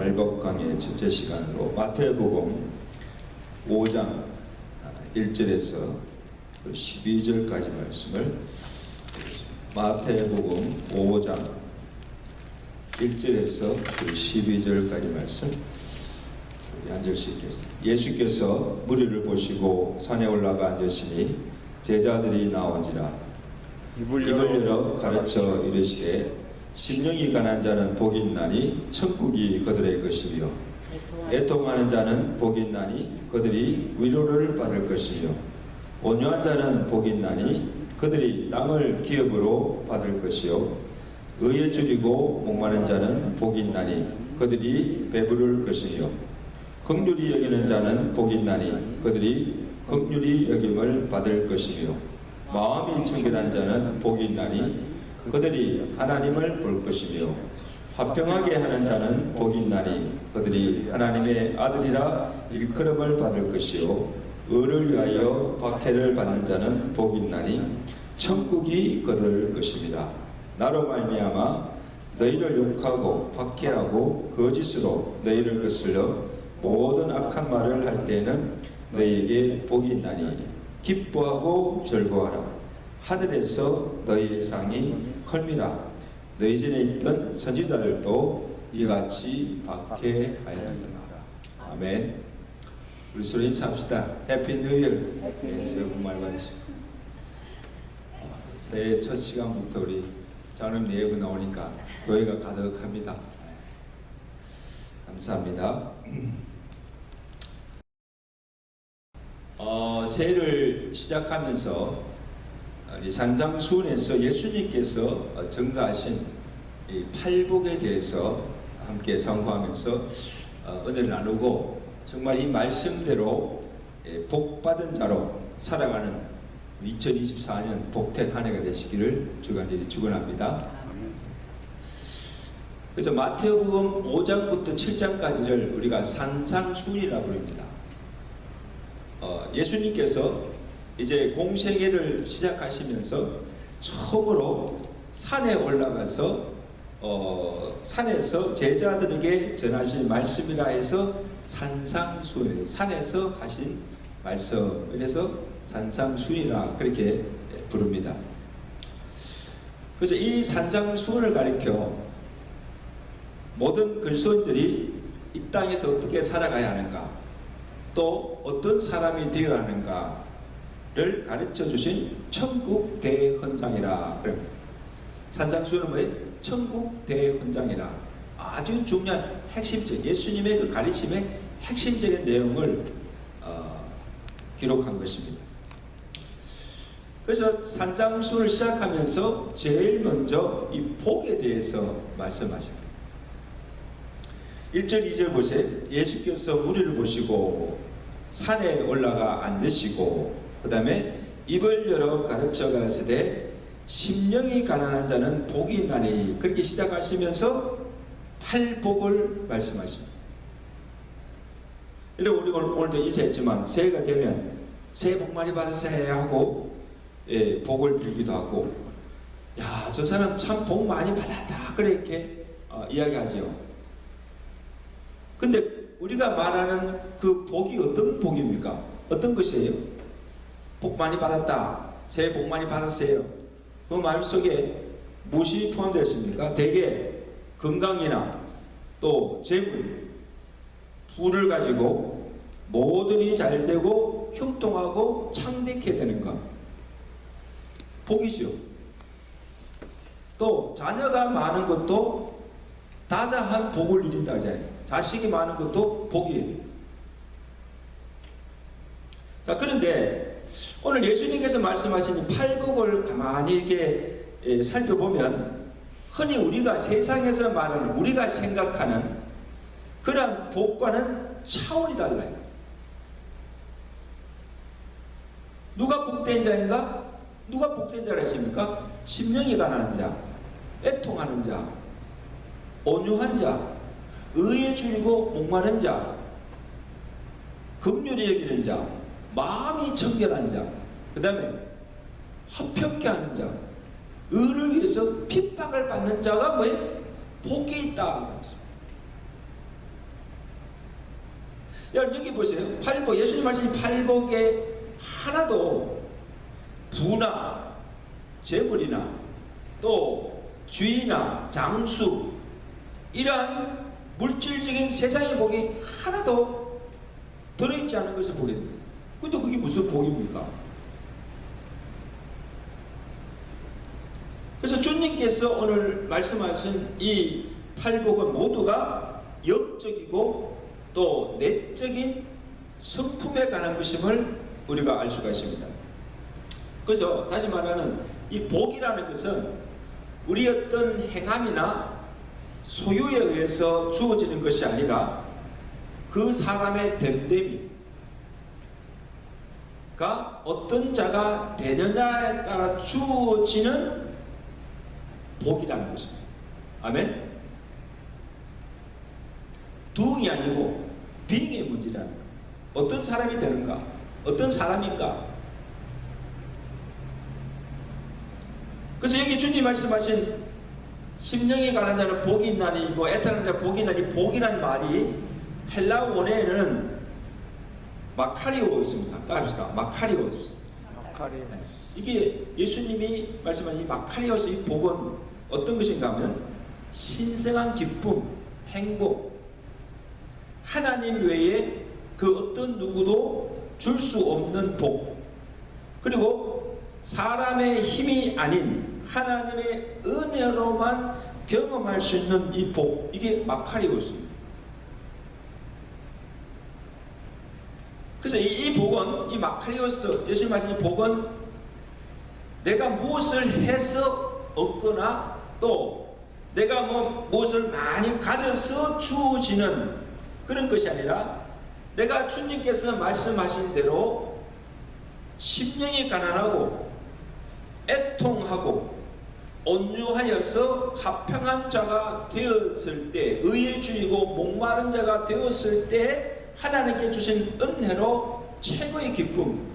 발복 강의 첫째 시간으로 마태복음 5장 1절에서 12절까지 말씀을 마태복음 5장 1절에서 12절까지 말씀 한 절씩 읽겠습니다. 예수께서 무리를 보시고 산에 올라가 앉으시니 제자들이 나온지라 입을 열어 가르쳐 이르시되 심령이 가난 자는 복이 있나니 천국이 그들의 것이며 애통하는 자는 복이 있나니 그들이 위로를 받을 것이며 온유한 자는 복이 있나니 그들이 땅을 기업으로 받을 것이요 의에 줄이고 목마른 자는 복이 있나니 그들이 배부를 것이며 긍휼히 여기는 자는 복이 있나니 그들이 긍휼히 여김을 받을 것이며 마음이 청결한 자는 복이 있나니 그들이 하나님을 볼 것이며 화평하게 하는 자는 복이 있나니 그들이 하나님의 아들이라 일컬음을 받을 것이요 의를 위하여 박해를 받는 자는 복이 있나니 천국이 그들 것입니다. 나로 말미암아 너희를 욕하고 박해하고 거짓으로 너희를 거슬러 모든 악한 말을 할 때에는 너희에게 복이 있나니 기뻐하고 즐거워하라. 하늘에서 너희의 상이 컬미라. 너희 전에 있던 선지자들도 이같이 박해하였느니라. 아멘. 우리 서로 인사합시다. 해피 뉴 이어. 새해 복 많이 받으시고 새해 첫 시간부터 우리 장로님 예고 나오니까 교회가 가득합니다. 감사합니다. 새해를 시작하면서 우리 산상수훈에서 예수님께서 증가하신 이 팔복에 대해서 함께 상고하면서 은혜를 나누고 정말 이 말씀대로 복받은 자로 살아가는 2024년 복된 한 해가 되시기를 주간절히 축원합니다. 그래서 마태복음 5장부터 7장까지를 우리가 산상수훈이라고 부릅니다. 예수님께서 이제 공생애를 시작하시면서 처음으로 산에 올라가서 산에서 제자들에게 전하신 말씀이라 해서 산상수훈, 산에서 하신 말씀, 그래서 산상수훈이라 그렇게 부릅니다. 그래서 이 산상수훈을 가리켜 모든 그리스도인들이 이 땅에서 어떻게 살아가야 하는가, 또 어떤 사람이 되어야 하는가 를 가르쳐 주신 천국 대헌장이라. 산상수훈은 뭐예요? 천국 대헌장이라. 아주 중요한 핵심적 예수님의 그 가르침의 핵심적인 내용을 기록한 것입니다. 그래서 산상수훈을 시작하면서 제일 먼저 이 복에 대해서 말씀하십니다. 1절 2절 보세요. 예수께서 무리를 보시고 산에 올라가 앉으시고 그 다음에 입을 열어 가르쳐 가시되 심령이 가난한 자는 복이 있나니 그렇게 시작하시면서 팔복을 말씀하십니다. 이렇게 우리 오늘도 인사했지만 새해가 되면 새해 복 많이 받으세요 하고 복을 빌기도 하고 야, 저 사람 참 복 많이 받았다 그렇게 이야기하죠. 근데 우리가 말하는 그 복이 어떤 복입니까? 어떤 것이에요? 복 많이 받았다. 새해 복 많이 받았어요. 그 마음 속에 무엇이 포함되어 있습니까? 대개 건강이나 또 재물, 부를 가지고 모든 일이 잘 되고 형통하고 창대케 되는 것. 복이죠. 또 자녀가 많은 것도 다자한 복을 이룬다 하잖아요. 자식이 많은 것도 복이에요. 자, 그런데 오늘 예수님께서 말씀하신 팔복을 가만히 이렇게 살펴보면 흔히 우리가 세상에서 말하는 우리가 생각하는 그런 복과는 차원이 달라요. 누가 복된 자인가? 누가 복된 자라 했습니까? 심령이 가난한 자, 애통하는 자, 온유한 자, 의에 줄이고 목마른 자, 긍휼히 여기는 자, 마음이 청결한 자, 그 다음에 화평케 하는 자, 의를 위해서 핍박을 받는 자가 뭐예요? 복이 있다. 여러분 여기 보세요. 팔복, 예수님 말씀이 팔복에 하나도 부나 재물이나 또 주의나 장수 이러한 물질적인 세상의 복이 하나도 들어있지 않은 것을 보게 됩니다. 근데 그게 무슨 복입니까? 그래서 주님께서 오늘 말씀하신 이 팔복은 모두가 영적이고 또 내적인 성품에 관한 것임을 우리가 알 수가 있습니다. 그래서 다시 말하는 이 복이라는 것은 우리 어떤 행함이나 소유에 의해서 주어지는 것이 아니라 그 사람의 됨됨이가 어떤 자가 되느냐에 따라 주어지는 복이라는 것입니다. 아멘? 둥이 아니고 빙의 문제라는 것. 어떤 사람이 되는가? 어떤 사람인가? 그래서 여기 주님 말씀하신 심령이 가난 자는 복이 있나니 애타는 자 복이 있나니 복이라는 말이 헬라어 원어에는 마카리오스입니다. 따라합시다. 마카리오스. 이게 예수님이 말씀하신 이 마카리오스 이 복은 어떤 것인가 하면 신성한 기쁨, 행복, 하나님 외에 그 어떤 누구도 줄 수 없는 복, 그리고 사람의 힘이 아닌 하나님의 은혜로만 경험할 수 있는 이 복, 이게 마카리오스입니다. 그래서 이 복은, 이 마카리오스, 예수님 말씀하신 복은 내가 무엇을 해서 얻거나 또 내가 무엇을 많이 가져서 주어지는 그런 것이 아니라 내가 주님께서 말씀하신 대로 심령이 가난하고 애통하고 온유하여서 화평한 자가 되었을 때, 의에 주이고 목마른 자가 되었을 때 하나님께 주신 은혜로 최고의 기쁨,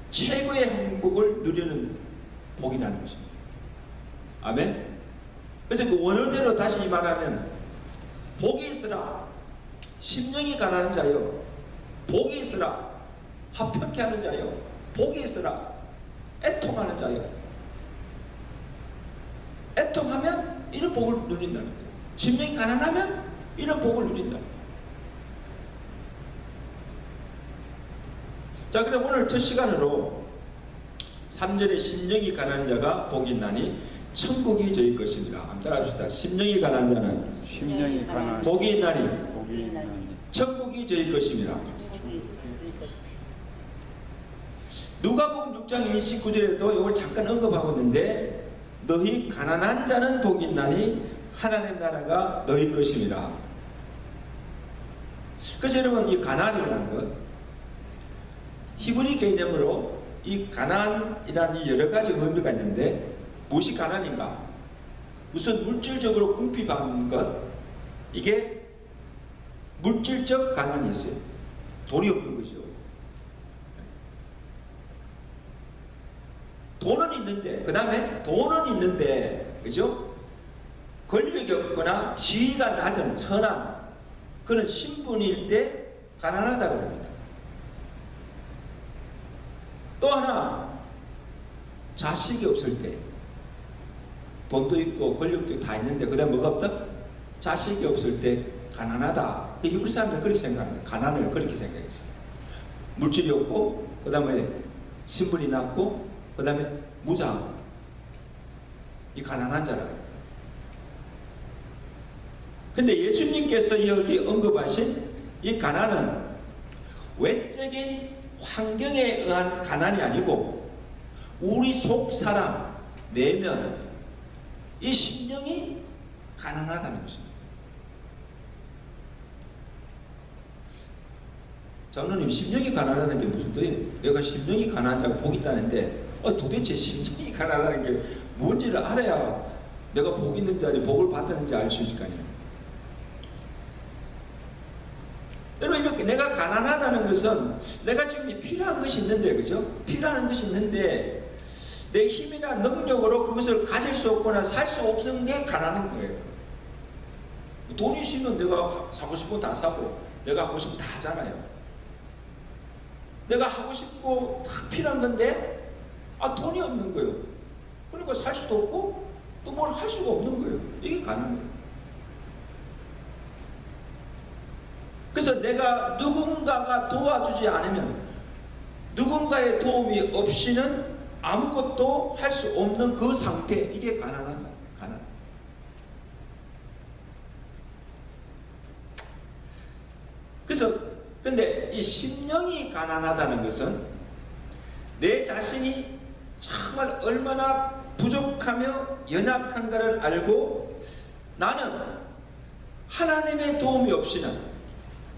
최고의 행복을 누리는 복이라는 것입니다. 아멘? 그래서 그 원어대로 다시 말하면 복이 있으라 심령이 가난한 자요, 복이 있으라 화평케 하는 자요, 복이 있으라 애통하는 자요. 애통하면 이런 복을 누린다는 거예요. 심령이 가난하면 이런 복을 누린다는 거예요. 자, 그럼 오늘 첫 시간으로 3절에 심령이 가난한 자가 복이 있나니 천국이 저희 것입니다. 한번 따라합시다. 심령이 가난한 자는 복이 있나니 천국이 저희 것입니다. 누가복음 6장 29절에도 이걸 잠깐 언급하고 있는데 너희 가난한 자는 복이 있나니 하나님 나라가 너희 것입니다. 그래서 여러분 이 가난이라는 것 히브리 개념으로 이 가난이라는 이 여러 가지 의미가 있는데 무엇이 가난인가? 우선 물질적으로 궁핍한 것, 이게 물질적 가난이 있어요. 돈이 없는 거죠. 돈은 있는데, 그 다음에 돈은 있는데, 그죠? 권력이 없거나 지위가 낮은 천한 그런 신분일 때 가난하다고 합니다. 또 하나, 자식이 없을 때, 돈도 있고 권력도 있고 다 있는데 그 다음에 뭐가 없다? 자식이 없을 때 가난하다. 히브리 사람들은 그렇게 생각합니다. 가난을 그렇게 생각했어요. 물질이 없고 그 다음에 신분이 낮고 그 다음에 무장, 이 가난한 자라. 근데 예수님께서 여기 언급하신 이 가난은 외적인 환경에 의한 가난이 아니고 우리 속 사람, 내면, 이 심령이 가난하다는 것입니다. 장로님, 심령이 가난하다는 게 무슨 뜻이에요? 내가 심령이 가난한 자가 복이 있다는데 도대체 심령이 가난하다는 게 뭔지를 알아야 내가 복 있는 자리, 복을 받았는지 알 수 있을 거 아니에요. 여러분, 이렇게 내가 가난하다는 것은 내가 지금 필요한 것이 있는데, 그죠? 필요한 것이 있는데 내 힘이나 능력으로 그것을 가질 수 없거나 살 수 없는 게 가난한 거예요. 돈이 있으면 내가 사고 싶은 거 다 사고 내가 하고 싶은 다 하잖아요. 내가 하고 싶고 다 필요한 건데 돈이 없는 거예요. 그러니까 살 수도 없고 또 뭘 할 수가 없는 거예요. 이게 가는 거예요. 그래서 내가 누군가가 도와주지 않으면, 누군가의 도움이 없이는 아무것도 할 수 없는 그 상태, 이게 가난한 상태. 가난. 그래서 근데 이 심령이 가난하다는 것은 내 자신이 정말 얼마나 부족하며 연약한가를 알고, 나는 하나님의 도움이 없이는,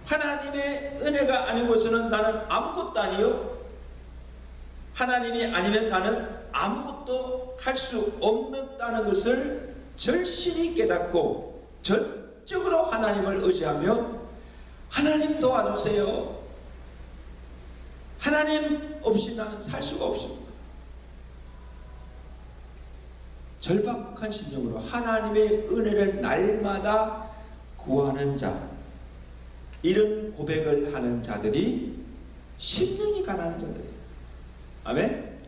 하나님의 은혜가 아니고서는 나는 아무것도 아니요, 하나님이 아니면 나는 아무것도 할 수 없다는 것을 절실히 깨닫고 전적으로 하나님을 의지하며, 하나님 도와주세요, 하나님 없이 나는 살 수가 없습니다. 절박한 심령으로 하나님의 은혜를 날마다 구하는 자, 이런 고백을 하는 자들이 심령이 가난한 자들이에요. 아멘?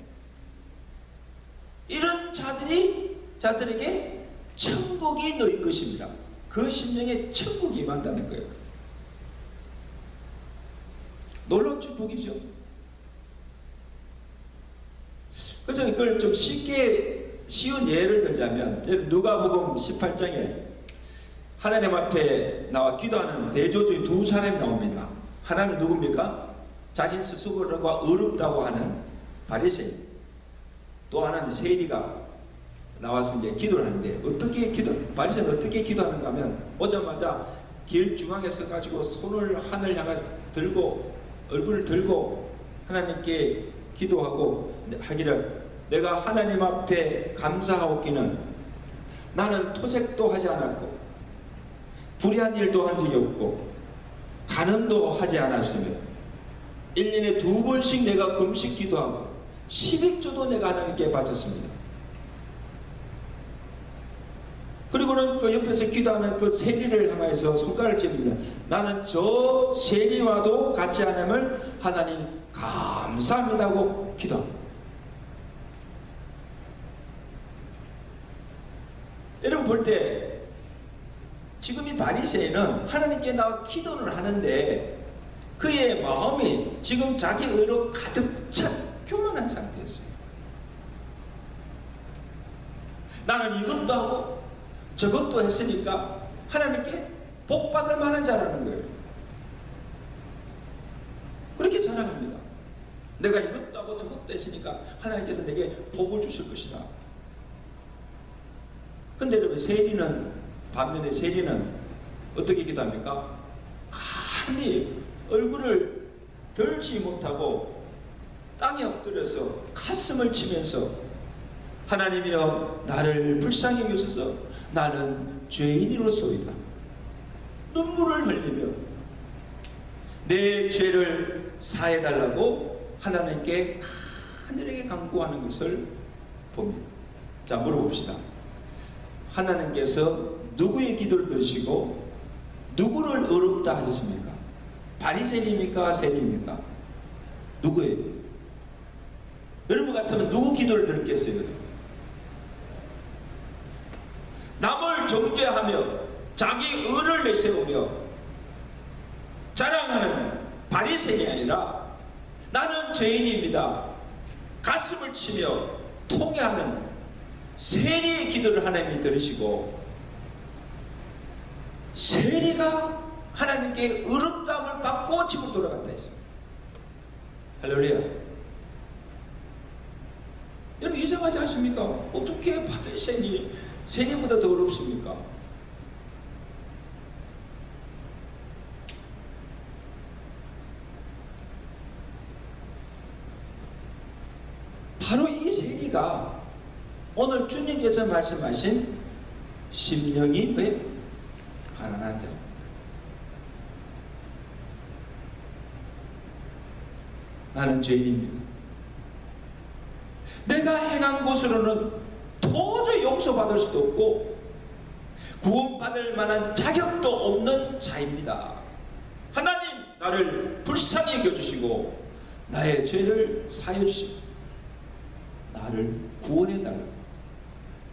이런 자들에게 천국이 너희 것입니다. 그 심령에 천국이 임한다는 거예요. 놀라운 축복이죠. 그래서 이걸 좀 쉬운 예를 들자면, 누가복음 18장에 하나님 앞에 나와 기도하는 대조주의 두 사람이 나옵니다. 하나는 누굽니까? 자신 스스로가 어렵다고 하는 바리새인, 또 하나는 세리가 나와서 이제 기도를 하는데, 바리새인은 어떻게 기도하는가 하면, 오자마자 길 중앙에 서가지고 손을 하늘 향해 들고, 얼굴을 들고 하나님께 기도하고 하기를, 내가 하나님 앞에 감사하옵기는 나는 토색도 하지 않았고 불의한 일도 한 적이 없고 간음도 하지 않았으며 1년에 2번씩 내가 금식 기도하고 11조도 내가 하나님께 바쳤습니다. 그리고는 그 옆에서 기도하는 그 세리를 향해서 손가락을 찌르면, 나는 저 세리와도 같지 않음을 하나님 감사합니다고 기도합니다. 여러분 볼 때 지금 이 바리새인은 하나님께 나와 기도를 하는데 그의 마음이 지금 자기 의로 가득 찬 교만한 상태였어요. 나는 이것도 하고 저것도 했으니까 하나님께 복 받을 만한 자라는 거예요. 그렇게 자랑합니다. 내가 이것도 하고 저것도 했으니까 하나님께서 내게 복을 주실 것이다. 근데 여러분, 반면에 세리는 어떻게 기도합니까? 감히 얼굴을 들지 못하고 땅에 엎드려서 가슴을 치면서, 하나님이여 나를 불쌍히 여기소서, 나는 죄인으로소이다. 눈물을 흘리며 내 죄를 사해달라고 하나님께 하늘에게 간구하는 것을 봅니다. 자, 물어봅시다. 하나님께서 누구의 기도를 들으시고 누구를 어렵다 하셨습니까? 바리새인입니까? 세리입니까? 누구예요? 여러분 같으면 누구 기도를 들었겠어요? 남을 정죄하며 자기 의를 내세우며 자랑하는 바리새인이 아니라, 나는 죄인입니다, 가슴을 치며 통회하는 세리의 기도를 하나님이 들으시고, 세리가 하나님께 의롭다함을 받고 집으로 돌아간다 했습니다. 할렐루야. 여러분 이상하지 않습니까? 어떻게 바리새인이 세리보다 더 어렵습니까? 바로 이 세리가 오늘 주님께서 말씀하신 심령이 왜 가난한 자, 나는 죄인입니다, 내가 행한 것으로는 도저히 용서받을 수도 없고 구원받을 만한 자격도 없는 자입니다. 하나님 나를 불쌍히 여겨주시고 나의 죄를 사하여 주시고 나를 구원해달라고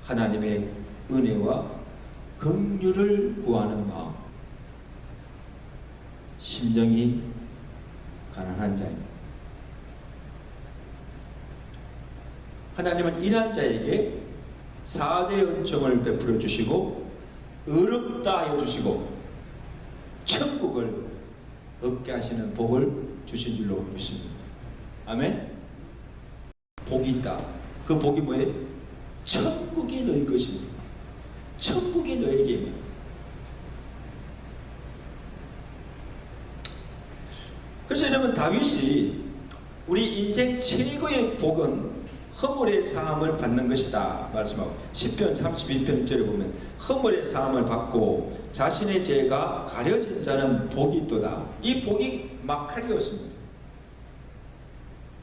하나님의 은혜와 긍휼을 구하는 마음, 심령이 가난한 자입니다. 하나님은 이러한 자에게 사죄의 은총을 베풀어 주시고 의롭다 하여 주시고 천국을 얻게 하시는 복을 주신 줄로 믿습니다. 아멘. 복이 있다. 그 복이 뭐예요? 천국이 너희 것입니다. 천국이 너에게입니다. 그래서 여러분, 다윗이 우리 인생 최고의 복은 허물의 사함을 받는 것이다 말씀하고, 시편 32편절에 보면 허물의 사함을 받고 자신의 죄가 가려진 자는 복이 있도다. 이 복이 마카리오스입니다.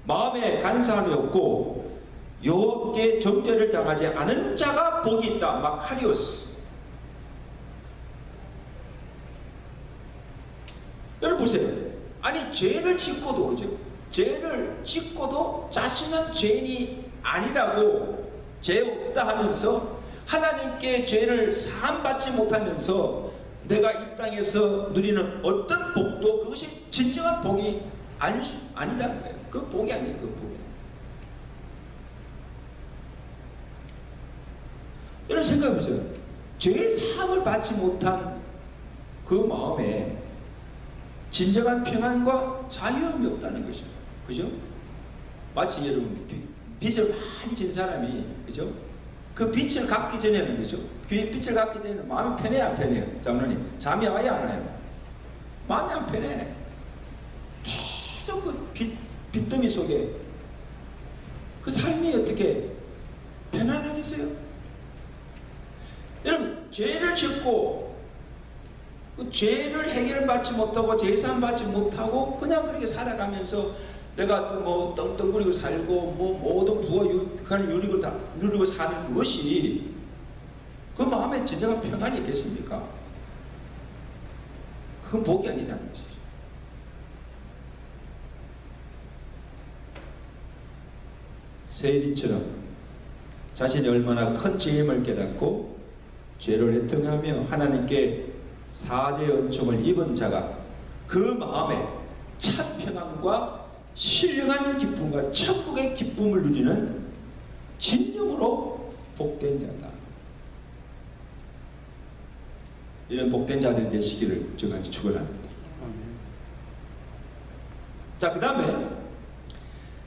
마음에 간사함이 없고 여호와께 정죄를 당하지 않은 자가 복이 있다. 마카리오스. 여러분 보세요. 아니 죄를 짓고도, 그죠? 죄를 짓고도 자신은 죄인이 아니라고, 죄 없다 하면서 하나님께 죄를 사함받지 못하면서 내가 이 땅에서 누리는 어떤 복도 그것이 진정한 복이 아니다는 거예요. 그 복이 아니에요. 그 복이. 여러분 생각해보세요. 죄 사함을 받지 못한 그 마음에 진정한 평안과 자유함이 없다는 것이죠. 그죠? 마치 여러분 빚을 많이 진 사람이, 그죠? 그 빚을 갚기 전에는, 그죠? 그 빚을 갚기 전에는 마음이 편해요, 안 편해요? 장로님, 잠이 와요, 안 와요? 마음이 안 편해. 계속 그 빚더미 속에 그 삶이 어떻게 편안하겠어요? 여러분, 죄를 짓고 그 죄를 해결받지 못하고 제사함 받지 못하고 그냥 그렇게 살아가면서 내가 또 뭐 떵떵거리고 살고 뭐 모든 부와 육하는 유익을 다 누리고 사는 그것이 그 마음에 진정한 평안이 있겠습니까? 그건 복이 아니라는 것이죠. 세리처럼 자신이 얼마나 큰 죄임을 깨닫고 죄를 애통하며 하나님께 사죄의 은총을 입은 자가 그 마음에 참 평안과 신령한 기쁨과 천국의 기쁨을 누리는 진정으로 복된 자다. 이런 복된 자들이 되시기를 제가 축원합니다. 자, 그 다음에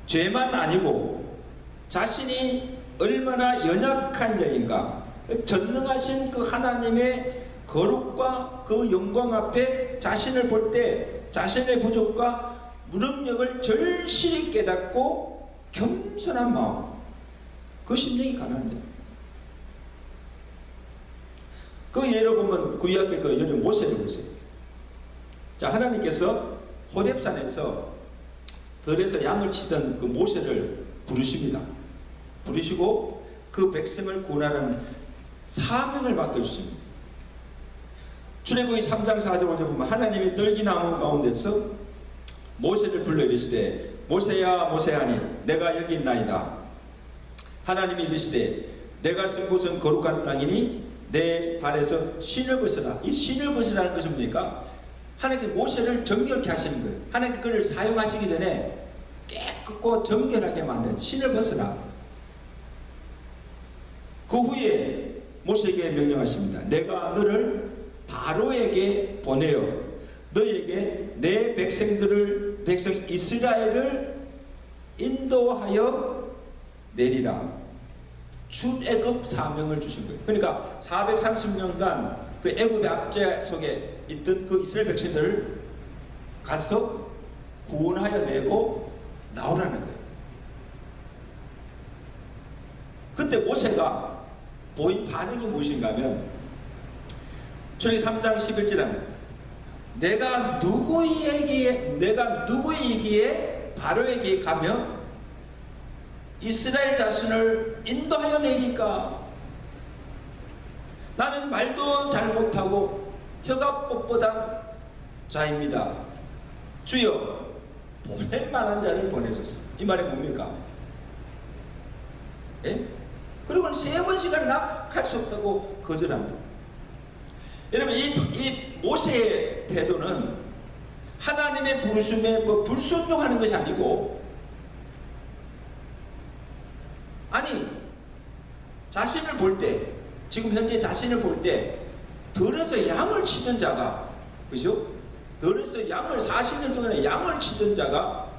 죄만 아니고 자신이 얼마나 연약한 자인가, 전능하신 그 하나님의 거룩과 그 영광 앞에 자신을 볼 때 자신의 부족과 무능력을 절실히 깨닫고 겸손한 마음, 그 심령이 가난한 자. 그 예로 보면 구약의 그 여인 모세를 보세요. 자, 하나님께서 호렙산에서 들에서 양을 치던 그 모세를 부르십니다. 부르시고 그 백성을 구원하는 사명을 맡겨주십니다. 출애굽기 3장 4절 5절 보면 하나님이 떨기나무 가운데서 모세를 불러 이르시되 모세야 모세하니 내가 여기 있나이다. 하나님이 이르시되 내가 쓴 곳은 거룩한 땅이니 내 발에서 신을 벗으라. 이 신을 벗으라는 것은 뭡니까? 하나님께 모세를 정결케 하시는 거예요. 하나님께 그를 사용하시기 전에 깨끗고 정결하게 만든 신을 벗으라. 그 후에 모세에게 명령하십니다. 내가 너를 바로에게 보내어 너에게 내 백성 이스라엘을 인도하여 내리라. 출애굽 사명을 주신 거예요. 그러니까 430년간 그 애굽의 압제 속에 있던 그 이스라엘 백성들을 가서 구원하여 내고 나오라는 거예요. 그때 모세가 보인 반응이 무엇인가 하면 출애굽기 3장 11절에 내가 누구에게 바로에게 가며 이스라엘 자손을 인도하여 내니까 나는 말도 잘 못하고 혀가 뻣뻣한 자입니다. 주여 보낼 만한 자를 보내소서. 이 말이 뭡니까? 예? 그리고 3번씩은 나 갈 수 없다고 거절합니다. 여러분 이 모세의 태도는 하나님의 부르심에 불순종하는 것이 아니고, 아니 자신을 볼 때, 지금 현재 자신을 볼 때 들에서 양을 치던 자가, 그죠? 들에서 양을 40년 동안에 양을 치던 자가,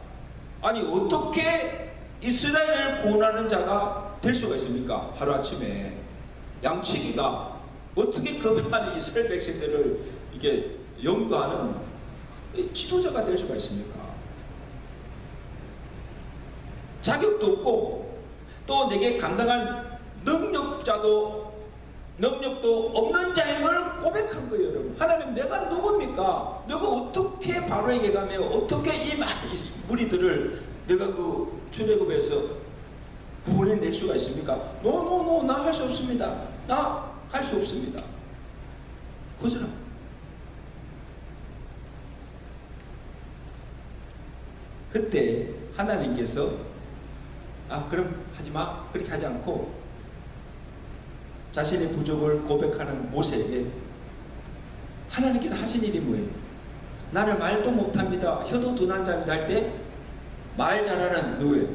아니 어떻게 이스라엘을 구원하는 자가 될 수가 있습니까? 하루아침에 양치기가 어떻게 그 많은 이스라엘 백성들을 이게 영도하는 지도자가 될 수가 있습니까? 자격도 없고 또 내게 감당할 능력도 없는 자임을 고백한 거예요. 여러분, 하나님 내가 누굽니까? 내가 어떻게 바로에게 가며 어떻게 이 무리들을 내가 그 출애굽에서 구원해낼 수가 있습니까? 노 나 할 수 없습니다. 나 갈 수 없습니다. 거절합니다. 그때 하나님께서 그럼 하지마, 그렇게 하지 않고 자신의 부족을 고백하는 모세에게 하나님께서 하신 일이 뭐예요? 나는 말도 못합니다, 혀도 둔한 자입니다 할 때 말 잘하는 누구예요?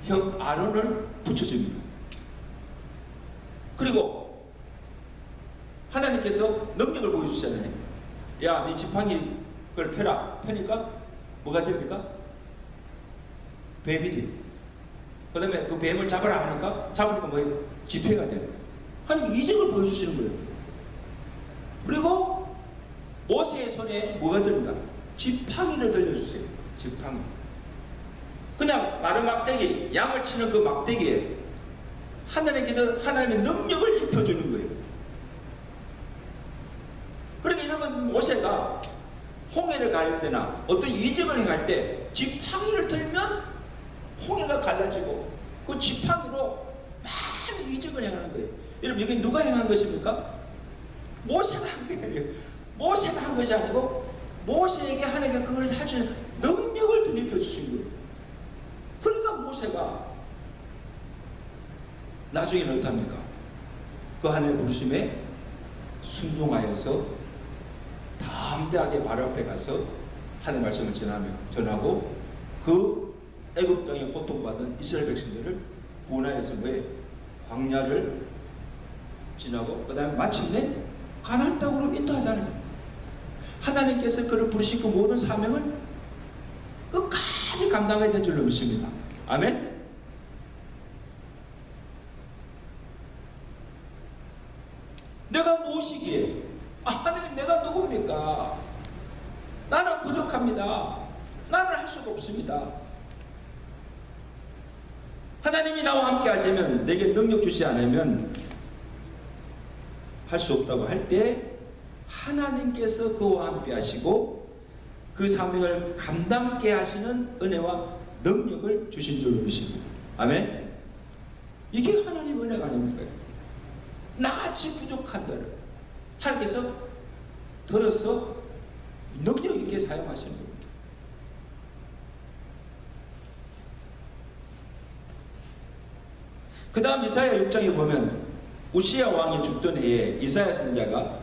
형 아론을 붙여줍니다. 그리고 하나님께서 능력을 보여주시잖아요. 야, 네 지팡이를 펴라. 펴니까 뭐가 됩니까? 뱀이 돼요. 그 다음에 그 뱀을 잡으라 하니까 잡으니까 뭐예요? 지폐가 돼요. 하나님 이적을 보여주시는 거예요. 그리고 모세의 손에 뭐가 들린다? 지팡이를 들려주세요. 지팡이. 그냥 마른 막대기, 양을 치는 그 막대기에 하나님께서 하나님의 능력을 입혀주는 거예요. 그러니까 이러면 모세가 홍해를 가릴 때나 어떤 이적을 행할 때 지팡이를 들면 홍해가 갈라지고 그 지팡이로 많은 이적을 행하는 거예요. 여러분 여기 누가 행한 것입니까? 모세가 한 게 아니에요. 모세가 한 것이 아니고 모세에게 하나님께 그걸 할 수 있는 능력을 드립혀 주신 거예요. 그러니까 모세가 나중에는 어떡합니까? 그 하나님의 부르심에 순종하여서 담대하게 바로 앞에 가서 하나님의 말씀을 전하고 그 애굽 땅에 고통받은 이스라엘 백성들을 구원하여서 왜 광야를 지나고 그 다음에 마침내 가나안 땅으로 인도하잖아요. 하나님께서 그를 부르신 그 모든 사명을 끝까지 감당해야 될 줄로 믿습니다. 아멘? 내가 무엇이기에? 하나님 내가 누굽니까? 나는 부족합니다. 나는 할 수가 없습니다. 하나님이 나와 함께 하시면, 내게 능력 주시지 않으면 할 수 없다고 할 때 하나님께서 그와 함께 하시고 그 사명을 감당케 하시는 은혜와 능력을 주신 줄로 믿습니다. 아멘? 이게 하나님의 은혜가 아닙니까? 나같이 부족한들 하나님께서 들어서 능력 있게 사용하시는 겁니다. 그 다음 이사야 6장에 보면 우시야 왕이 죽던 해에 이사야 선지자가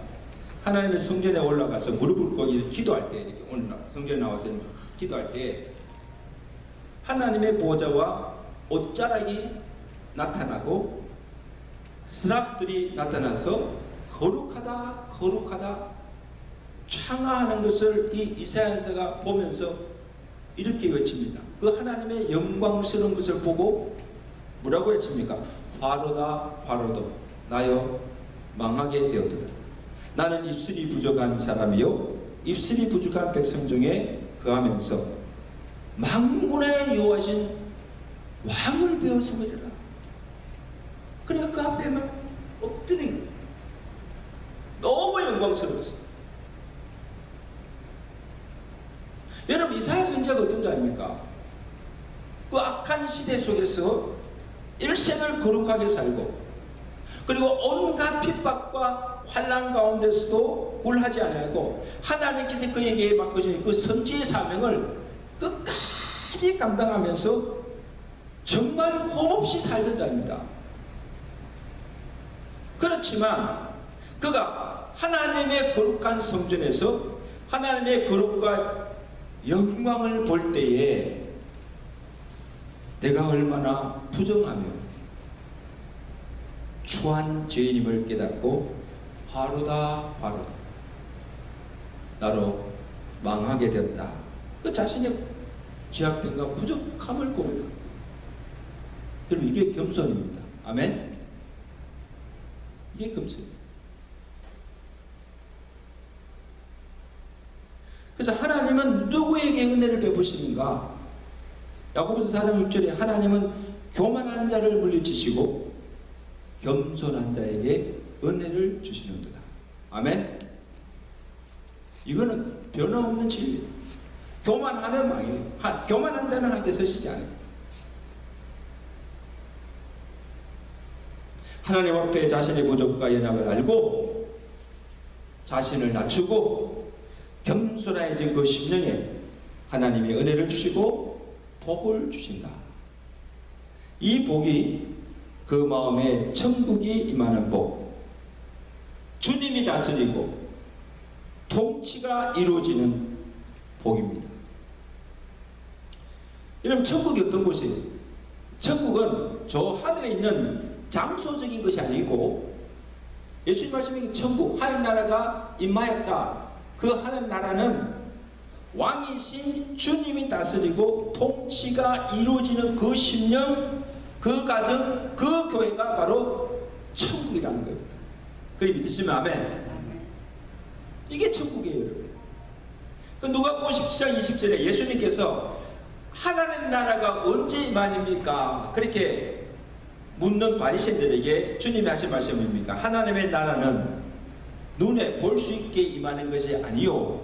하나님의 성전에 올라가서 무릎을 꿇고 기도할 때, 이렇게 성전에 나와서 기도할 때 하나님의 보좌와 옷자락이 나타나고 스랍들이 나타나서 거룩하다 거룩하다 창화하는 것을 이 이사야서가 보면서 이렇게 외칩니다. 그 하나님의 영광스러운 것을 보고 뭐라고 외칩니까? 화로다 화로도 나여 망하게 되었도다. 나는 입술이 부족한 사람이요 입술이 부족한 백성 중에 거하면서 만군의 여호와신 왕을 배웠음이라. 그러니까 그 앞에 막 엎드린 거예요. 너무 영광스러웠어요. 여러분 이사야 선지자가 어떤 자입니까? 그 악한 시대 속에서 일생을 거룩하게 살고 그리고 온갖 핍박과 환난 가운데서도 굴하지 아니하고 하나님께서 그에게 맡겨진 그 선지의 사명을 끝까지 감당하면서 정말 험없이 살던 자입니다. 그렇지만 그가 하나님의 거룩한 성전에서 하나님의 거룩과 영광을 볼 때에 내가 얼마나 부정하며 추한 죄인임을 깨닫고 하루다 나로 망하게 되었다. 그 자신의 죄악됨과 부족함을 고백합니다. 여러분, 이게 겸손입니다. 아멘. 이게 겸손입니다. 그래서 하나님은 누구에게 은혜를 베푸시는가? 야고보서 4장 6절에 하나님은 교만한 자를 물리치시고 겸손한 자에게 은혜를 주시는도다. 아멘. 이거는 변함없는 진리예요. 교만하면 망해요. 교만한 자는 하게 서시지 않아요. 하나님 앞에 자신의 부족과 연약을 알고 자신을 낮추고 겸손해진 그 심령에 하나님이 은혜를 주시고 복을 주신다. 이 복이 그 마음에 천국이 임하는 복, 주님이 다스리고 통치가 이루어지는 복입니다. 여러분, 천국이 어떤 곳이에요? 천국은 저 하늘에 있는 장소적인 것이 아니고 예수님 말씀에 천국, 하늘 나라가 임하였다. 그 하늘 나라는 왕이신 주님이 다스리고 통치가 이루어지는 그 심령, 그 가정, 그 교회가 바로 천국이라는 겁니다. 그리 믿으시면 아멘. 이게 천국이에요. 누가복음 17장 20절에 예수님께서 하나님 나라가 언제 임하십니까? 그렇게 묻는 바리새인들에게 주님이 하신 말씀입니까? 하나님의 나라는 눈에 볼 수 있게 임하는 것이 아니요,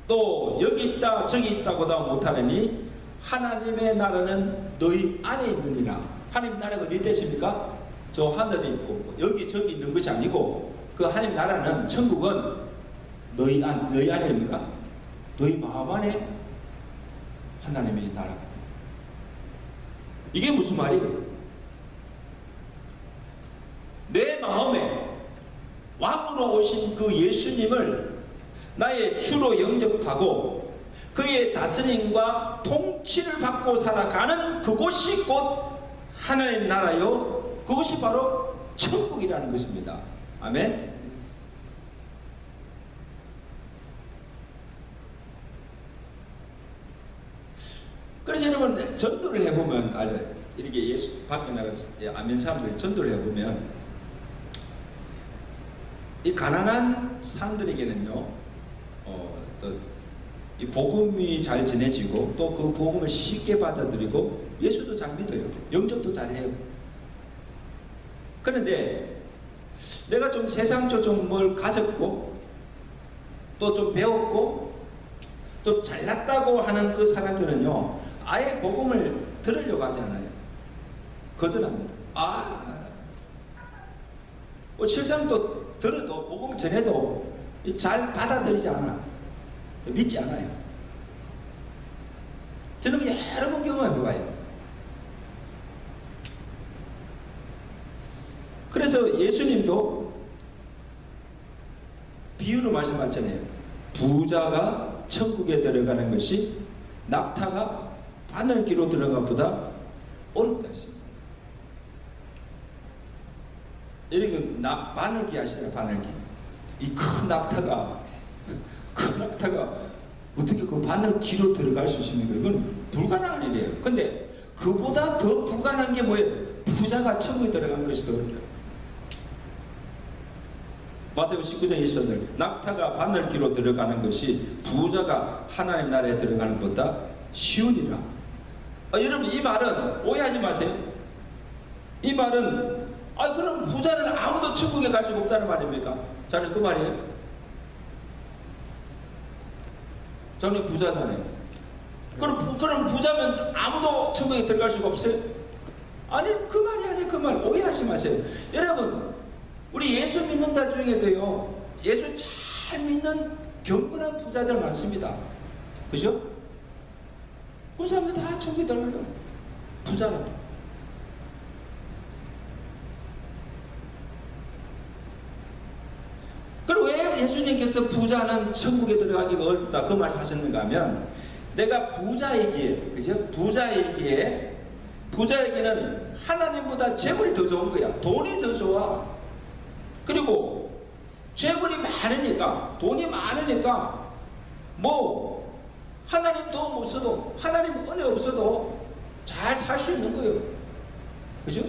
또 여기 있다 저기 있다고도 못하느니 하나님의 나라는 너희 안에 있느니라. 하나님 나라가 어디 있습니까? 저 하늘에 있고 여기 저기 있는 것이 아니고 그 하나님 나라는, 천국은 너희 안에입니까? 너희 마음 안에 하나님의 나라가. 이게 무슨 말이에요? 내 마음에 왕으로 오신 그 예수님을 나의 주로 영접하고 그의 다스림과 통치를 받고 살아가는 그곳이 곧 하나님 나라요, 그것이 바로 천국이라는 것입니다. 아멘. 그래서 여러분, 전도를 해보면 알아요. 이렇게 예수 밖에 나가서 아멘 사람들이 전도를 해보면 이 가난한 사람들에게는요, 또 이 복음이 잘 전해지고 또 그 복음을 쉽게 받아들이고 예수도 잘 믿어요. 영접도 잘해요. 그런데 내가 좀 세상적으로 좀 뭘 가졌고 또 좀 배웠고 좀 잘났다고 하는 그 사람들은요, 아예 복음을 들으려고 하지 않아요. 거절합니다. 실상 또 들어도 복음 전해도 잘 받아들이지 않아. 믿지 않아요. 저는 여러 번 경험해봐요. 그래서 예수님도 비유로 말씀하셨잖아요. 부자가 천국에 들어가는 것이 낙타가 바늘기로 들어간 것보다 어렵다 했습니다. 이렇게 바늘기 아시잖아요. 바늘기. 이 큰 낙타가 어떻게 그 바늘기로 들어갈 수 있습니까? 이건 불가능한 일이에요. 근데 그보다 더 불가능한 게 뭐예요? 부자가 천국에 들어간 것이 더 어렵다. 마태복음 19장 24절, 낙타가 바늘기로 들어가는 것이 부자가 하나님 나라에 들어가는 것보다 쉬우니라. 여러분, 이 말은 오해하지 마세요. 이 말은 그럼 부자는 아무도 천국에 갈 수가 없다는 말입니까? 저는 그 말이에요. 저는 부자잖아요. 그럼 부자면 아무도 천국에 들어갈 수가 없어요? 아니 그 말이 아니에요. 그 말 오해하지 마세요. 여러분 우리 예수 믿는 자 중에도요 예수 잘 믿는 경건한 부자들 많습니다. 그죠? 그 사람들 다 천국에 들어가요. 부자라도. 그리고 왜 예수님께서 부자는 천국에 들어가기가 어렵다 그 말 하셨는가 하면 내가 부자이기에 그죠? 부자에게는 하나님보다 재물이 더 좋은 거야. 돈이 더 좋아. 그리고 재물이 많으니까 돈이 많으니까 뭐 하나님 도움 없어도 하나님 은혜 없어도 잘 살 수 있는 거예요. 그죠?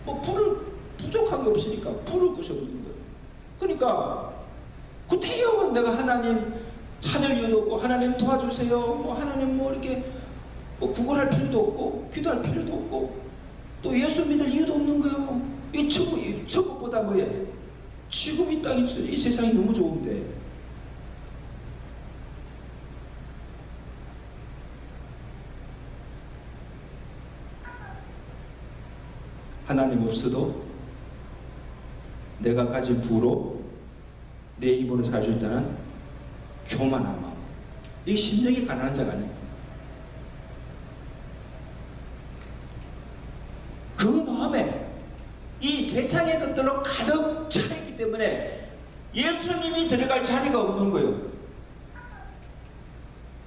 뭐 부족한 게 없으니까 부를 것이 없는 거예요. 그러니까 구태여 내가 하나님 찾을 이유도 없고 하나님 도와주세요. 뭐 하나님 뭐 이렇게 뭐 구걸할 필요도 없고 기도할 필요도 없고 또 예수 믿을 이유도 없는 거예요. 이 천국보다 뭐예요? 지금 이 땅이 이 세상이 너무 좋은데 하나님 없어도 내가 가진 부로 내 입으로 살 수 있다는 교만한 마음. 이게 심령이 가난한 자가 아니에요. 그 마음에 이 세상의 것들로 가득 차 있기 때문에 예수님이 들어갈 자리가 없는 거예요.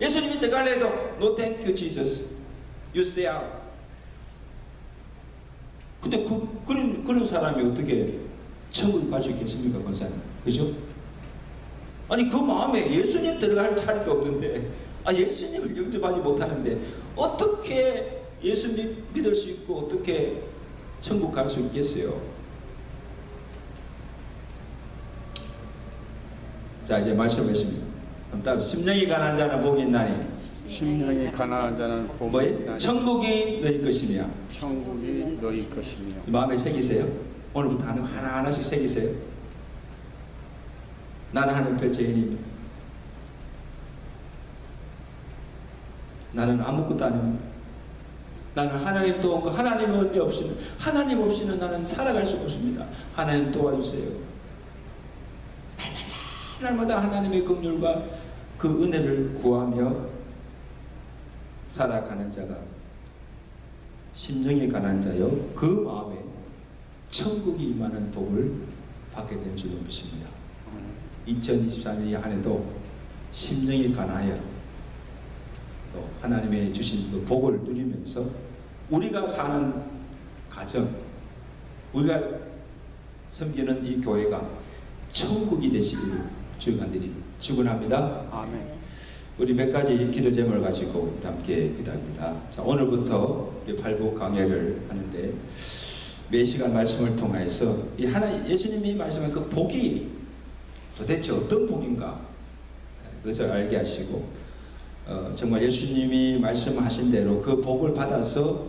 예수님이 들어가려 해도 No thank you Jesus. You stay out. 근데 그런 사람이 어떻게 천국에 갈 수 있겠습니까, 권사님? 그죠? 아니 그 마음에 예수님 들어갈 자리도 없는데 예수님을 영접하지 못하는데 어떻게 예수 믿을 수 있고 어떻게 천국 갈 수 있겠어요? 자 이제 말씀하십니다. 다음 심령이 가난한 자는 복이 있나니 심령이 가난한 자는 복이 뭐예요? 있나니 천국이 너희 것이며 천국이 너희 것이며 마음에 새기세요. 오늘부터 하나하나씩 새기세요. 나는 하나님 별죄인입니다. 나는 아무것도 아닙니다. 나는 하나님 도움과 하나님 은혜 없이는 하나님 없이는 나는 살아갈 수 없습니다. 하나님 도와주세요. 날마다 하나님의 긍휼과 그 은혜를 구하며 살아가는 자가 심령이 가난한 자요 그 마음에 천국이 임하는 복을 받게 된 줄로 믿습니다. 2024년이 한 해도 심령이 가난하여 또 하나님의 주신 그 복을 누리면서 우리가 사는 가정, 우리가 섬기는 이 교회가 천국이 되시기를 주간들이 축원합니다. 아멘. 우리 몇 가지 기도 제목을 가지고 함께 기도합니다. 자, 오늘부터 우리 팔복 강해를 하는데 매 시간 말씀을 통해서 이 예수님이 말씀한 그 복이 도대체 어떤 복인가 그것을 알게 하시고 정말 예수님이 말씀하신 대로 그 복을 받아서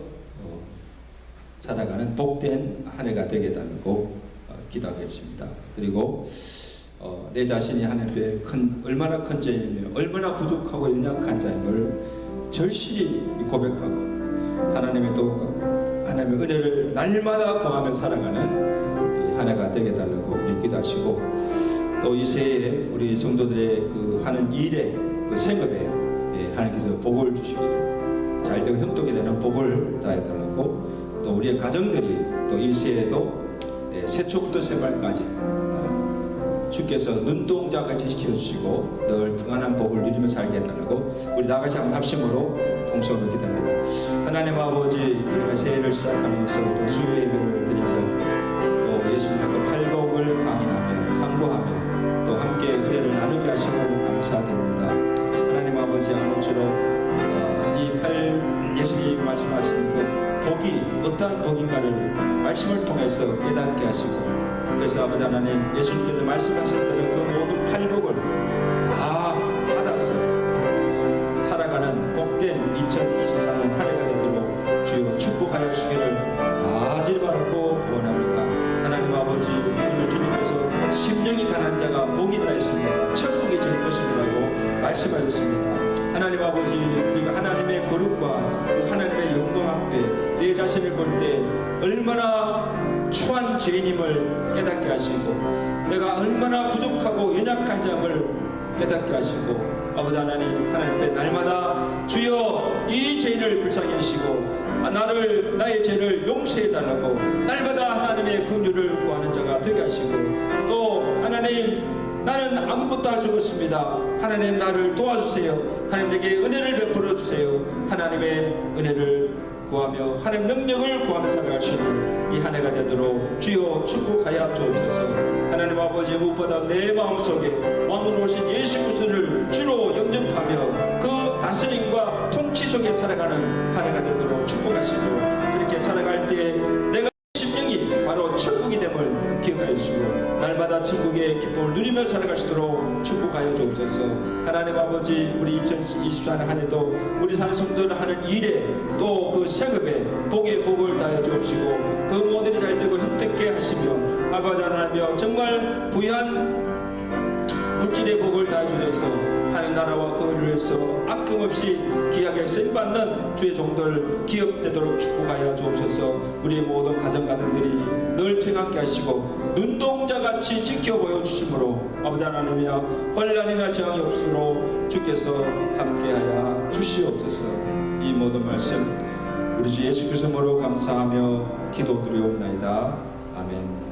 살아가는 복된 한 해가 되게 달라고 기도하겠습니다. 그리고 내 자신이 하나님께 얼마나 큰 죄이며 얼마나 부족하고 연약한 자임을 절실히 고백하고 하나님의 도움과 하나님의 은혜를 날마다 구하며 살아가는 한 해가 되게 달라고 우리 기도하시고 또 이 새해에 우리 성도들의 그 하는 일에 그 생업에 하나님께서 복을 주시기를 잘되고 형통이 되는 복을 다해달라고 또 우리의 가정들이 또 이 새해에도 새초부터 새말까지 주께서 눈동자같이 지켜주시고 늘 평안한 복을 누리며 살게 해달라고 우리 나같이 한번 합심으로 통성으로 기도합니다. 하나님 아버지 우리가 새해를 시작하면서 또 수요 예배를 드리며 또 예수님의 팔복을 강의하며 상고하며 또 함께 은혜를 나누게 하시고 감사드립니다. 하나님 아버지 아무쪼록 예수님이 말씀하신 그 복이 어떠한 복인가를 말씀을 통해서 깨닫게 하시고 그래서 아버지 하나님 예수님께서 말씀하셨다는 그 모든 팔복을 다 받아서 살아가는 복된 2024년 한 해가 되도록 주여 축복하여 주기를 간절히 원합니다. 하나님 아버지 오늘 주님께서 심령이 가난한 자가 복이 있다 했습니다. 천국이 될 것이라고 말씀하셨습니다. 하나님 아버지, 우리가 하나님의 거룩과 그 하나님의 영광 앞에 내 자신을 볼 때 얼마나 추한 죄인임을 깨닫게 하시고 내가 얼마나 부족하고 연약한 점을 깨닫게 하시고 아버지 하나님 앞에 날마다 주여 이 죄인을 불쌍히 하시고 나의 죄를 용서해 달라고 날마다 하나님의 긍휼을 구하는 자가 되게 하시고 또 하나님 나는 아무것도 할 수 없습니다. 하나님 나를 도와주세요. 하나님 내게 은혜를 베풀어 주세요. 하나님의 은혜를 구하며 하나님 능력을 구하며 살아갈 수 있는 이 한 해가 되도록 주여 축복하여 주옵소서. 하나님 아버지 무엇보다 내 마음속에 왕으로 오신 예수 그리스도를 주로 영접하며 그 다스림과 통치 속에 살아가는 한 해가 되도록 축복하시고 그렇게 살아갈 때 내가 심령이 바로 천국이 됨을 기억하여 주시고 날마다 천국의 기쁨을 누리며 살아갈 수 있도록 축복하여 주옵소서. 하나님 아버지 우리 2024년 한 해도 우리 사는 성도를 하는 일에 또 그 생업에 복의 복을 다해 주옵시고 그 모든 일이 잘 되고 획득게 하시며 아버지 하나님이여 정말 부유한 물질의 복을 다해 주셔서 하나님 나라와 그를 위해서 아낌없이 귀하게 쓰임받는 주의 종들 기업되도록 축복하여 주옵소서. 우리의 모든 가정가정들이 늘 평안케 하시고 눈동자같이 지켜보여 주심으로 아버지 하나님이여 혼란이나 저항이 없으므로 주께서 함께하여 주시옵소서. 이 모든 말씀 우리 주 예수 그리스도로 감사하며 기도드리옵나이다. 아멘.